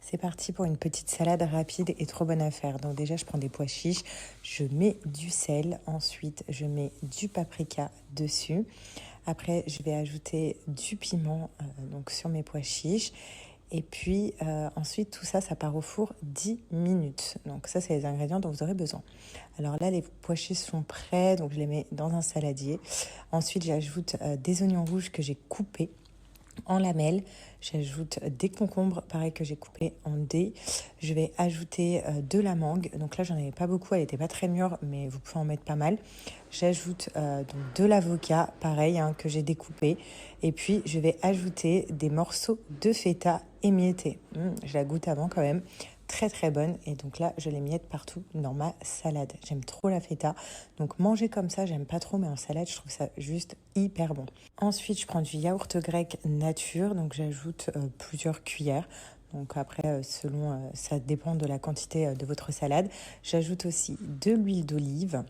C'est parti pour une petite salade rapide et trop bonne à faire. Donc déjà, je prends des pois chiches, je mets du sel, ensuite je mets du paprika dessus. Après, je vais ajouter du piment donc sur mes pois chiches. Et puis ensuite, tout ça, ça part au four 10 minutes. Donc ça, c'est les ingrédients dont vous aurez besoin. Alors là, les pois chiches sont prêts, donc je les mets dans un saladier. Ensuite, j'ajoute des oignons rouges que j'ai coupés en lamelles. J'ajoute des concombres, pareil, que j'ai coupés en dés. Je vais ajouter de la mangue. Donc là, j'en avais pas beaucoup, elle n'était pas très mûre, mais vous pouvez en mettre pas mal. J'ajoute donc de l'avocat, pareil, que j'ai découpé. Et puis, je vais ajouter des morceaux de feta émiettés. Je la goûte avant quand même. Très très bonne, et donc là je les miette partout dans ma salade. J'aime trop la feta, donc manger comme ça j'aime pas trop, mais en salade je trouve ça juste hyper bon. Ensuite je prends du yaourt grec nature, donc j'ajoute plusieurs cuillères. Donc après selon ça dépend de la quantité de votre salade. J'ajoute aussi de l'huile d'olive.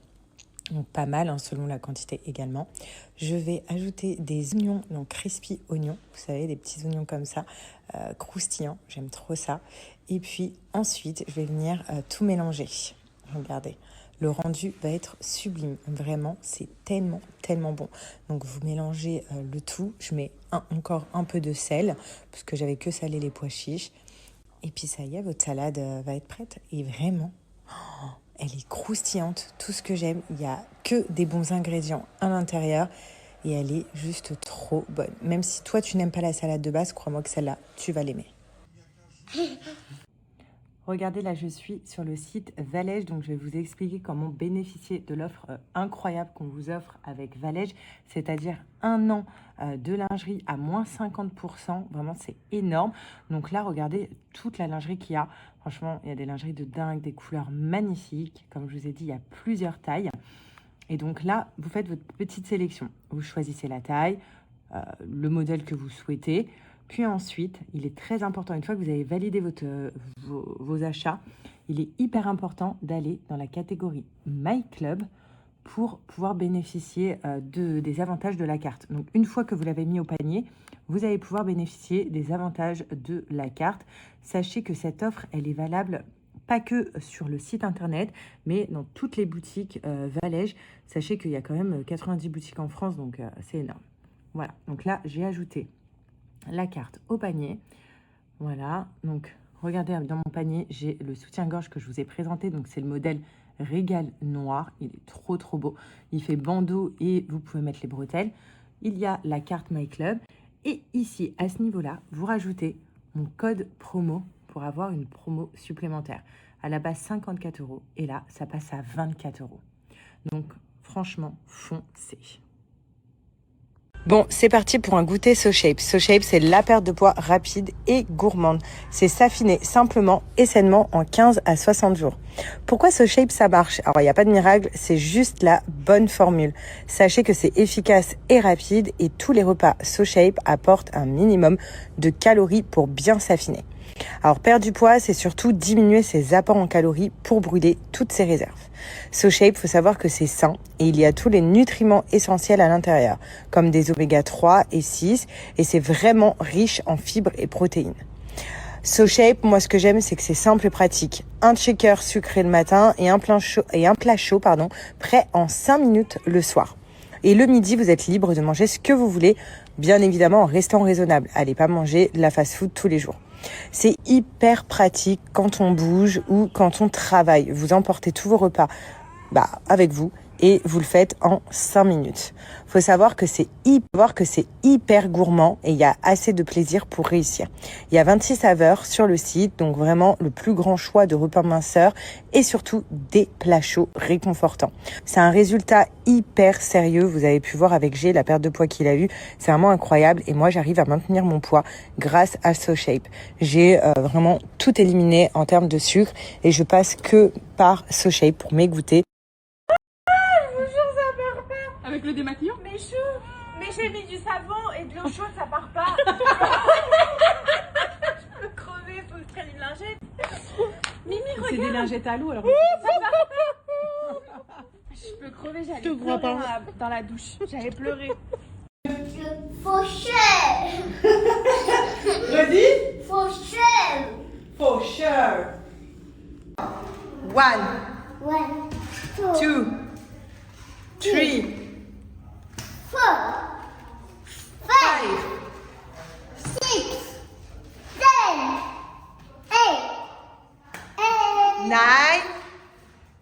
Donc pas mal, selon la quantité également. Je vais ajouter des oignons, donc crispy oignons, vous savez, des petits oignons comme ça, croustillants, j'aime trop ça. Et puis ensuite, je vais venir tout mélanger. Regardez, le rendu va être sublime, vraiment, c'est tellement, tellement bon. Donc vous mélangez le tout, je mets encore un peu de sel, parce que j'avais que salé les pois chiches. Et puis ça y est, votre salade va être prête. Et vraiment... elle est croustillante, tout ce que j'aime. Il n'y a que des bons ingrédients à l'intérieur et elle est juste trop bonne. Même si toi, tu n'aimes pas la salade de base, crois-moi que celle-là, tu vas l'aimer. Regardez, là, je suis sur le site Valège, donc je vais vous expliquer comment bénéficier de l'offre incroyable qu'on vous offre avec Valège, c'est-à-dire 1 an de lingerie à moins 50%. Vraiment, c'est énorme. Donc là, regardez toute la lingerie qu'il y a. Franchement, il y a des lingeries de dingue, des couleurs magnifiques. Comme je vous ai dit, il y a plusieurs tailles. Et donc là, vous faites votre petite sélection. Vous choisissez la taille, le modèle que vous souhaitez. Puis ensuite, il est très important, une fois que vous avez validé vos achats, il est hyper important d'aller dans la catégorie My Club pour pouvoir bénéficier des avantages de la carte. Donc, une fois que vous l'avez mis au panier, vous allez pouvoir bénéficier des avantages de la carte. Sachez que cette offre, elle est valable pas que sur le site internet, mais dans toutes les boutiques Valège. Sachez qu'il y a quand même 90 boutiques en France, donc c'est énorme. Voilà, donc là, j'ai ajouté la carte au panier. Voilà, donc regardez, dans mon panier, j'ai le soutien-gorge que je vous ai présenté. Donc c'est le modèle Régal Noir. Il est trop trop beau. Il fait bandeau et vous pouvez mettre les bretelles. Il y a la carte My Club. Et ici, à ce niveau-là, vous rajoutez mon code promo pour avoir une promo supplémentaire. À la base, 54 € et là, ça passe à 24 €. Donc franchement, foncez. Bon, c'est parti pour un goûter SoShape. SoShape, c'est la perte de poids rapide et gourmande. C'est s'affiner simplement et sainement en 15 à 60 jours. Pourquoi SoShape, ça marche? Alors, il n'y a pas de miracle, c'est juste la bonne formule. Sachez que c'est efficace et rapide et tous les repas SoShape apportent un minimum de calories pour bien s'affiner. Alors, perdre du poids, c'est surtout diminuer ses apports en calories pour brûler toutes ses réserves. SoShape, faut savoir que c'est sain et il y a tous les nutriments essentiels à l'intérieur, comme des oméga 3 et 6, et c'est vraiment riche en fibres et protéines. SoShape, moi ce que j'aime, c'est que c'est simple et pratique. Un shaker sucré le matin et un plat chaud, prêt en 5 minutes le soir. Et le midi, vous êtes libre de manger ce que vous voulez, bien évidemment en restant raisonnable. Allez pas manger de la fast-food tous les jours. C'est hyper pratique quand on bouge ou quand on travaille. Vous emportez tous vos repas avec vous et vous le faites en 5 minutes. Faut savoir que c'est hyper gourmand et il y a assez de plaisir pour réussir. Il y a 26 saveurs sur le site, donc vraiment le plus grand choix de repas minceurs et surtout des plats chauds réconfortants. C'est un résultat hyper sérieux. Vous avez pu voir avec G la perte de poids qu'il a eu. C'est vraiment incroyable et moi j'arrive à maintenir mon poids grâce à SoShape. J'ai vraiment tout éliminé en termes de sucre et je passe que par SoShape pour mes goûters. Avec le démaquillant? Mais j'ai mis du savon et de l'eau chaude, ça part pas. Je peux crever, faut que je prenne une lingette. Mimi, regarde. C'est des lingettes à l'eau alors. Je peux crever, j'allais pleurer dans la douche. J'allais pleurer. Fauchel. Redis. Fauchel. For sure. 1, 2, 3, 5, 9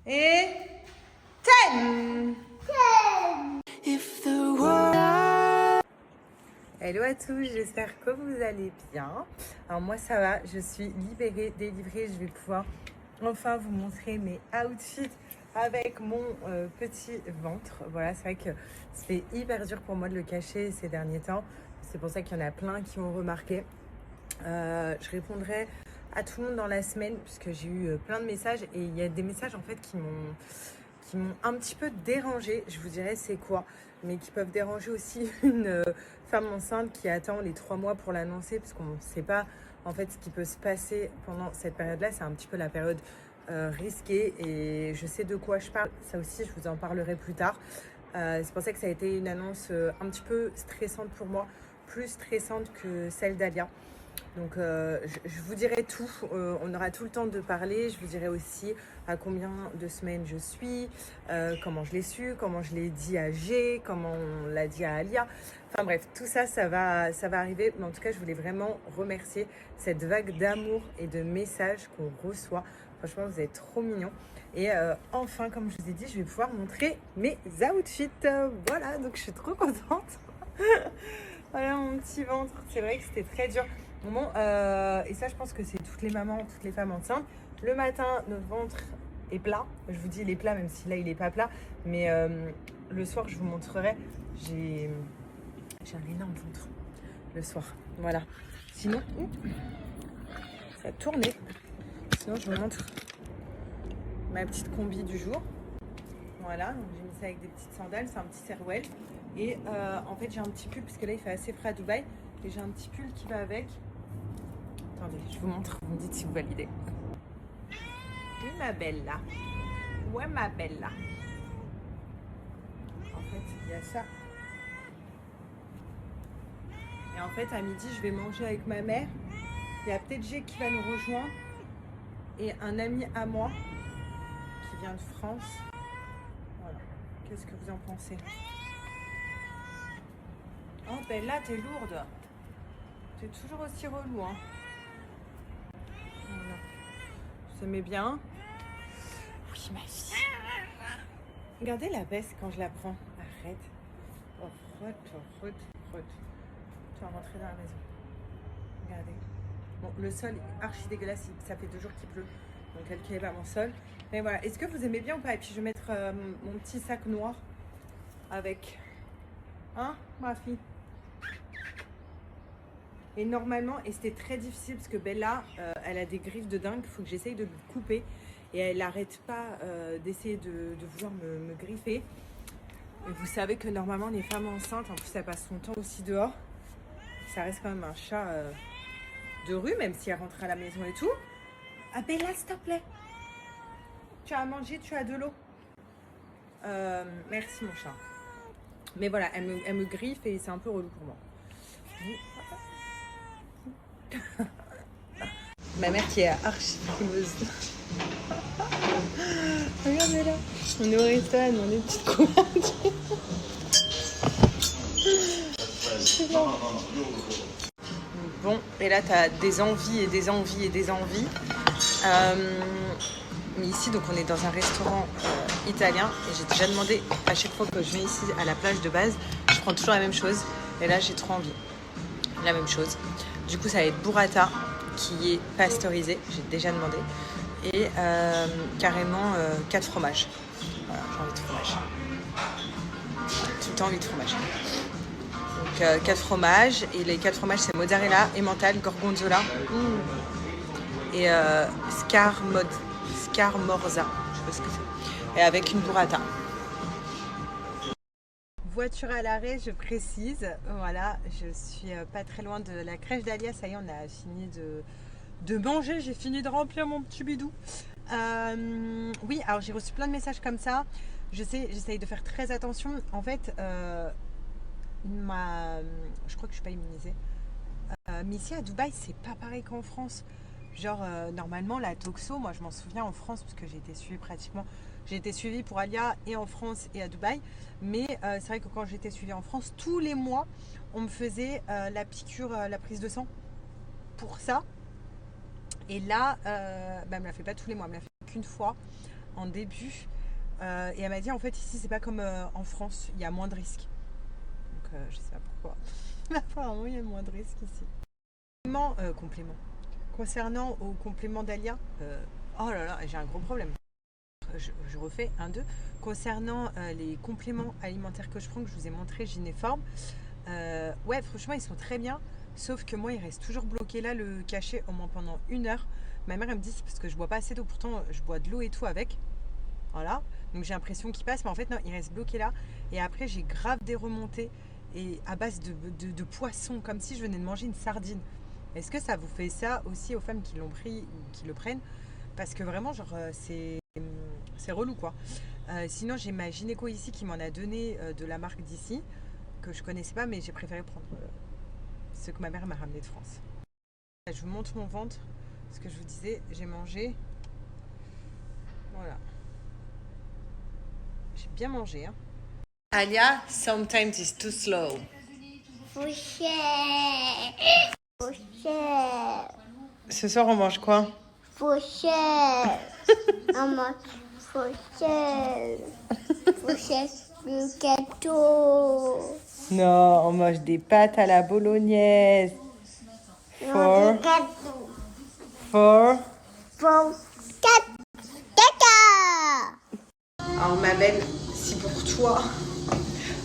et 10. Hello à tous, j'espère que vous allez bien. Alors moi ça va, je suis libérée, délivrée, je vais pouvoir enfin vous montrer mes outfits avec mon petit ventre. Voilà, c'est vrai que c'est hyper dur pour moi de le cacher ces derniers temps. C'est pour ça qu'il y en a plein qui ont remarqué. Je répondrai à tout le monde dans la semaine puisque j'ai eu plein de messages et il y a des messages en fait qui m'ont un petit peu dérangé. Je vous dirai c'est quoi, mais qui peuvent déranger aussi une femme enceinte qui attend les 3 mois pour l'annoncer parce qu'on ne sait pas en fait ce qui peut se passer pendant cette période-là. C'est un petit peu la période risquée et je sais de quoi je parle. Ça aussi, je vous en parlerai plus tard. C'est pour ça que ça a été une annonce un petit peu stressante pour moi, plus stressante que celle d'Alia. Donc je vous dirai tout, on aura tout le temps de parler. Je vous dirai aussi à combien de semaines je suis, comment je l'ai su, comment je l'ai dit à G, comment on l'a dit à Alia. Enfin bref, tout ça, ça va arriver. Mais en tout cas, je voulais vraiment remercier cette vague d'amour et de messages qu'on reçoit. Franchement, vous êtes trop mignons. Et enfin, comme je vous ai dit, je vais pouvoir montrer mes outfits. Voilà, donc je suis trop contente. Voilà mon petit ventre. C'est vrai que c'était très dur. Bon, et ça, je pense que c'est toutes les mamans, toutes les femmes enceintes. Le matin, notre ventre est plat. Je vous dis, il est plat, même si là, il n'est pas plat. Mais le soir, je vous montrerai. J'ai un énorme ventre le soir. Voilà. Sinon, ça a tourné. Sinon, je vous montre ma petite combi du jour. Voilà, donc j'ai mis ça avec des petites sandales. C'est un petit Serwell. Et en fait, j'ai un petit pull, parce que là, il fait assez frais à Dubaï. Et j'ai un petit pull qui va avec. Attendez, je vous montre, vous me dites si vous validez. Oui, ma belle là. Ouais, ma belle là. En fait, il y a ça. Et en fait, à midi, je vais manger avec ma mère. Il y a peut-être G qui va nous rejoindre. Et un ami à moi qui vient de France. Voilà. Qu'est-ce que vous en pensez? Oh, ben là, t'es lourde. T'es toujours aussi relou, hein. Voilà. Ça met bien. Oui, ma fille. Regardez la baisse quand je la prends. Arrête. Oh, rote. Tu vas rentrer dans la maison. Regardez. Bon, le sol est archi dégueulasse. Ça fait 2 jours qu'il pleut. Donc, calculez pas mon sol. Mais voilà. Est-ce que vous aimez bien ou pas? Et puis, je vais mettre mon petit sac noir avec. Hein, ma fille? Et normalement, et c'était très difficile parce que Bella, elle a des griffes de dingue, il faut que j'essaye de lui couper. Et elle n'arrête pas d'essayer de vouloir me griffer. Et vous savez que normalement, les femmes enceintes, en plus, elle passe son temps aussi dehors. Ça reste quand même un chat de rue, même si elle rentre à la maison et tout. Ah Bella, s'il te plaît. Tu as à manger, tu as de l'eau. Merci mon chat. Mais voilà, elle me griffe et c'est un peu relou pour moi. Ma mère qui est archi frimeuse. Regardez là, on est au restaurant, on est petites couvertures. Bon, et là t'as des envies et des envies et des envies. Mais ici, donc on est dans un restaurant italien et j'ai déjà demandé à chaque fois que je viens ici à la plage de base, je prends toujours la même chose. Et là, j'ai trop envie. La même chose. Du coup, ça va être burrata qui est pasteurisé, j'ai déjà demandé, et carrément 4 fromages. Voilà, j'ai envie de fromage. Tout le temps envie de fromage. Donc 4 fromages, et les 4 fromages c'est mozzarella, emmental, gorgonzola et scarmorza, je sais pas ce que c'est, et avec une burrata. Voiture à l'arrêt, je précise. Voilà, je suis pas très loin de la crèche d'Alia. Ça y est, on a fini de manger. J'ai fini de remplir mon petit bidou. Oui, alors j'ai reçu plein de messages comme ça. Je sais, j'essaye de faire très attention. En fait, je crois que je suis pas immunisée. Mais ici à Dubaï, c'est pas pareil qu'en France. Genre, normalement, la toxo, moi, je m'en souviens en France, parce que j'ai été suivie pratiquement. J'ai été suivie pour Alia et en France et à Dubaï. Mais c'est vrai que quand j'étais suivie en France, tous les mois, on me faisait la piqûre, la prise de sang pour ça. Et là, elle me l'a fait pas tous les mois, elle me l'a fait qu'une fois en début. Et elle m'a dit, en fait, ici, c'est pas comme en France, il y a moins de risques. Donc, je sais pas pourquoi. Mais apparemment, il y a moins de risques ici. Complément. Concernant au complément d'Alia, oh là là, j'ai un gros problème. Je refais un, deux. Concernant les compléments alimentaires que je prends, que je vous ai montré, Gynéforme, ouais, franchement, ils sont très bien. Sauf que moi, il reste toujours bloqué là, le cachet, au moins pendant 1 heure. Ma mère, elle me dit, c'est parce que je bois pas assez d'eau. Pourtant, je bois de l'eau et tout avec. Voilà. Donc, j'ai l'impression qu'il passe. Mais en fait, non, il reste bloqué là. Et après, j'ai grave des remontées. Et à base de poisson, comme si je venais de manger une sardine. Est-ce que ça vous fait ça aussi aux femmes qui l'ont pris ou qui le prennent? Parce que vraiment, genre, c'est relou, quoi. Sinon, j'ai ma gynéco ici qui m'en a donné de la marque d'ici, que je connaissais pas, mais j'ai préféré prendre ce que ma mère m'a ramené de France. Je vous montre mon ventre, ce que je vous disais, j'ai mangé. Voilà. J'ai bien mangé, hein. Alia, sometimes it's too slow. Fouché. Ce soir, on mange quoi? Fouché. On mange fouché. Fouché le gâteau. Non, on mange des pâtes à la bolognaise. Non, le gâteau. For. Alors ma belle, si pour toi,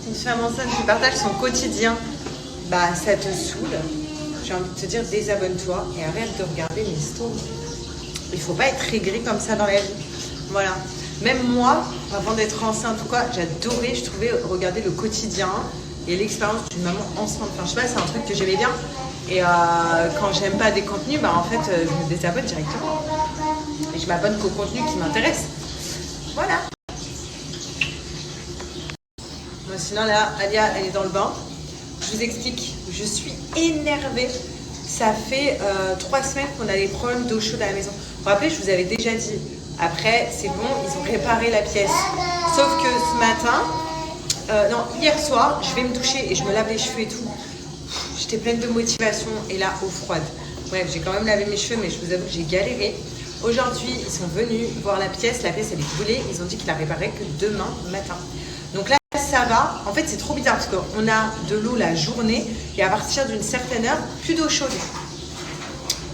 une femme enceinte qui partage son quotidien, bah ça te saoule, j'ai envie de te dire désabonne-toi et arrête de regarder mes stories. Il faut pas être aigri comme ça dans la vie. Voilà. Même moi, avant d'être enceinte ou quoi, j'adorais, je trouvais regarder le quotidien et l'expérience d'une maman enceinte. Enfin je sais pas, c'est un truc que j'aimais bien. Et quand j'aime pas des contenus, bah en fait je me désabonne directement. Et je m'abonne qu'au contenu qui m'intéresse. Voilà. Bon, sinon là, Alia, elle est dans le bain. Je vous explique, je suis énervée. Ça fait 3 semaines qu'on a des problèmes d'eau chaude à la maison. Vous vous rappelez, je vous avais déjà dit. Après, c'est bon, ils ont réparé la pièce. Sauf que ce matin, non, hier soir, je vais me doucher et je me lave les cheveux et tout. J'étais pleine de motivation et là, eau froide. Bref, j'ai quand même lavé mes cheveux, mais je vous avoue que j'ai galéré. Aujourd'hui, ils sont venus voir la pièce elle est brûlée. Ils ont dit qu'ils la répareraient que demain matin. Donc là, ça va. En fait, c'est trop bizarre parce qu'on a de l'eau la journée et à partir d'une certaine heure, plus d'eau chaude.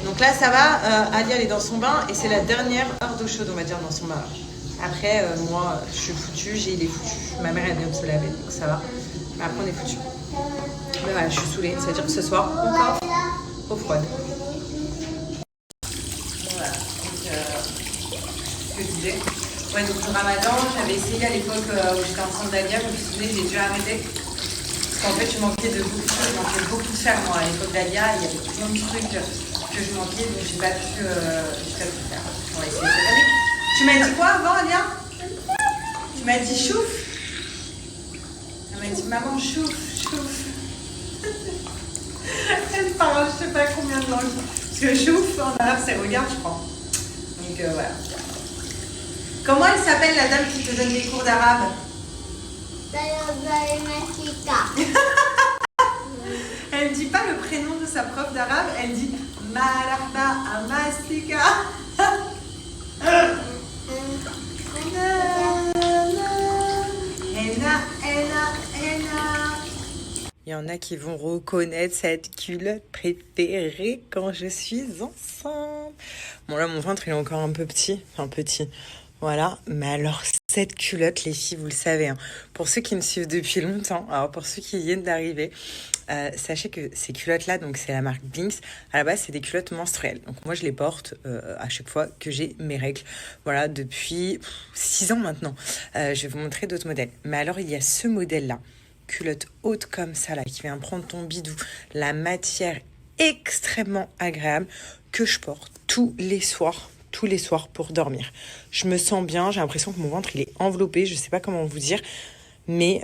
Donc là, ça va. Alia, elle est dans son bain et c'est la dernière heure d'eau chaude, on va dire, dans son bain. Après, moi, je suis foutue, il est foutu. Ma mère, elle vient de se laver, donc ça va. Mais après, on est foutu. Mais voilà, je suis saoulée. Ça veut dire que ce soir, encore eau froide. Voilà, donc ce que je disais. Ouais, donc le ramadan, j'avais essayé à l'époque où j'étais enceinte d'Alia, vous vous souvenez, j'ai dû arrêter. Parce qu'en fait, je manquais de beaucoup de choses, je manquais beaucoup de fer. Moi, à l'époque d'Alia, il y avait plein de trucs que je manquais, donc j'ai pas pu faire. On va essayer cette année. Tu m'as dit quoi avant, Alia? Tu m'as dit chouf. Elle m'a dit maman chouf, chouf. Elle parle, je sais pas combien de langues. Parce que chouf, en arabe, c'est regarde, je crois. Donc voilà. Comment elle s'appelle la dame qui te donne des cours d'arabe? Elle dit pas le prénom de sa prof d'arabe, elle dit Marhaba Amastika. Il y en a qui vont reconnaître cette culotte préférée quand je suis enceinte. Bon là, mon ventre il est encore un peu petit, enfin petit. Voilà, mais alors cette culotte, les filles, vous le savez, hein, pour ceux qui me suivent depuis longtemps, alors pour ceux qui viennent d'arriver, sachez que ces culottes-là, donc c'est la marque Binks, à la base c'est des culottes menstruelles. Donc moi je les porte à chaque fois que j'ai mes règles, voilà, depuis 6 ans maintenant. Je vais vous montrer d'autres modèles. Mais alors il y a ce modèle-là, culotte haute comme ça, là, qui vient prendre ton bidou, la matière extrêmement agréable que je porte tous les soirs pour dormir. Je me sens bien, j'ai l'impression que mon ventre il est enveloppé, je sais pas comment vous dire, mais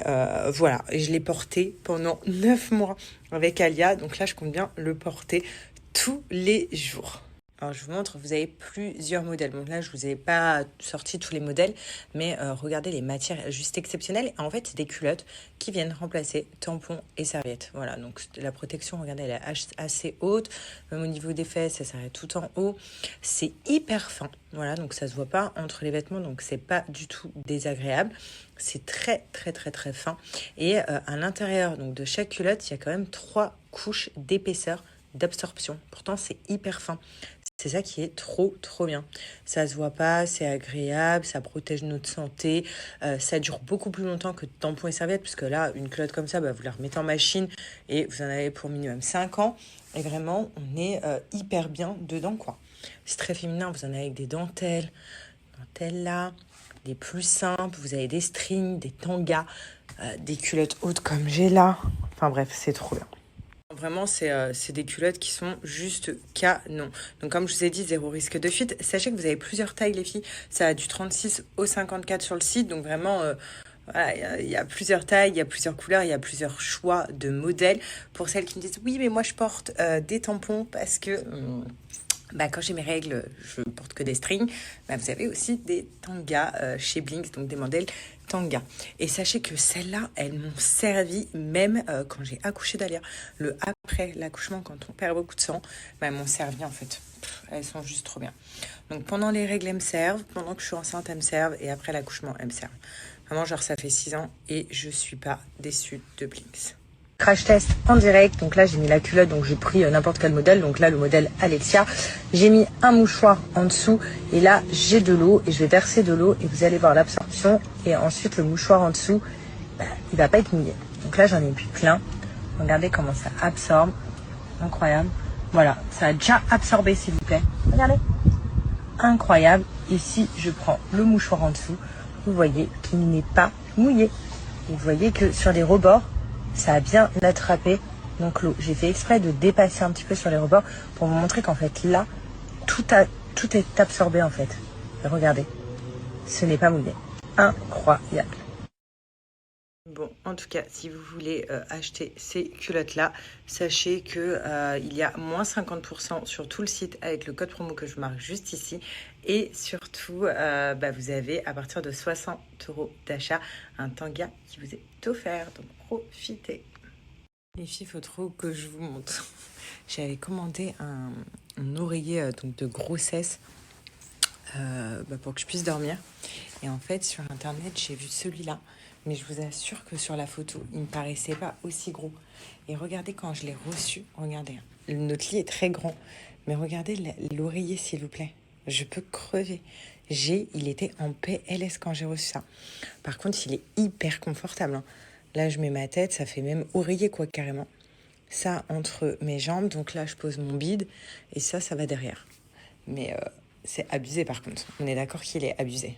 voilà, et je l'ai porté pendant 9 mois avec Alia, donc là je compte bien le porter tous les jours. Alors, je vous montre, vous avez plusieurs modèles. Donc là, je vous ai pas sorti tous les modèles, mais regardez les matières juste exceptionnelles. En fait, c'est des culottes qui viennent remplacer tampons et serviettes. Voilà, donc la protection, regardez, elle est assez haute. Même au niveau des fesses, ça s'arrête tout en haut. C'est hyper fin. Voilà, donc ça se voit pas entre les vêtements, donc c'est pas du tout désagréable. C'est très, très, très, très fin. Et à l'intérieur donc de chaque culotte, il y a quand même 3 couches d'épaisseur d'absorption. Pourtant, c'est hyper fin. C'est ça qui est trop, trop bien. Ça se voit pas, c'est agréable, ça protège notre santé. Ça dure beaucoup plus longtemps que tampons et serviettes, parce que là, une culotte comme ça, vous la remettez en machine et vous en avez pour minimum 5 ans. Et vraiment, on est hyper bien dedans, quoi. C'est très féminin, vous en avez avec des dentelles là, des plus simples, vous avez des strings, des tangas, des culottes hautes comme j'ai là. Enfin bref, c'est trop bien. Vraiment, c'est des culottes qui sont juste canon. Donc, comme je vous ai dit, 0 risque de fuite. Sachez que vous avez plusieurs tailles, les filles. Ça a du 36 au 54 sur le site. Donc, vraiment, voilà, il y a plusieurs tailles, il y a plusieurs couleurs, il y a plusieurs choix de modèles. Pour celles qui me disent, oui, mais moi, je porte des tampons parce que... quand j'ai mes règles, je porte que des strings. Vous avez aussi des tangas chez Blinks, donc des modèles tanga. Et sachez que celles-là, elles m'ont servi même quand j'ai accouché d'Alia. Le après l'accouchement, quand on perd beaucoup de sang, elles m'ont servi en fait. Elles sont juste trop bien. Donc pendant les règles, elles me servent. Pendant que je suis enceinte, elles me servent. Et après l'accouchement, elles me servent. Vraiment, genre ça fait 6 ans et je suis pas déçue de Blinks. Crash test en direct, donc là j'ai mis la culotte, donc j'ai pris n'importe quel modèle, donc là le modèle Alexia, j'ai mis un mouchoir en dessous et là j'ai de l'eau et je vais verser de l'eau et vous allez voir l'absorption et ensuite le mouchoir en dessous, il va pas être mouillé. Donc là j'en ai mis plein, regardez comment ça absorbe, incroyable, voilà, ça a déjà absorbé s'il vous plaît, regardez, incroyable. Et si je prends le mouchoir en dessous, vous voyez qu'il n'est pas mouillé, et vous voyez que sur les rebords, ça a bien attrapé donc l'eau. J'ai fait exprès de dépasser un petit peu sur les rebords pour vous montrer qu'en fait là, tout est absorbé en fait. Et regardez, ce n'est pas mouillé. Incroyable. Bon, en tout cas, si vous voulez acheter ces culottes-là, sachez que il y a moins 50% sur tout le site avec le code promo que je marque juste ici. Et surtout, vous avez à partir de 60 € d'achat un tanga qui vous est offert. Donc, profitez. Les filles, il faut trop que je vous montre. J'avais commandé un oreiller donc de grossesse pour que je puisse dormir. Et en fait, sur Internet, j'ai vu celui-là. Mais je vous assure que sur la photo, il ne me paraissait pas aussi gros. Et regardez quand je l'ai reçu, regardez. Notre lit est très grand. Mais regardez l'oreiller, s'il vous plaît. Je peux crever. Il était en PLS quand j'ai reçu ça. Par contre, il est hyper confortable. Hein. Là, je mets ma tête, ça fait même oreiller, quoi, carrément. Ça, entre mes jambes. Donc là, je pose mon bide. Et ça va derrière. Mais c'est abusé, par contre. On est d'accord qu'il est abusé.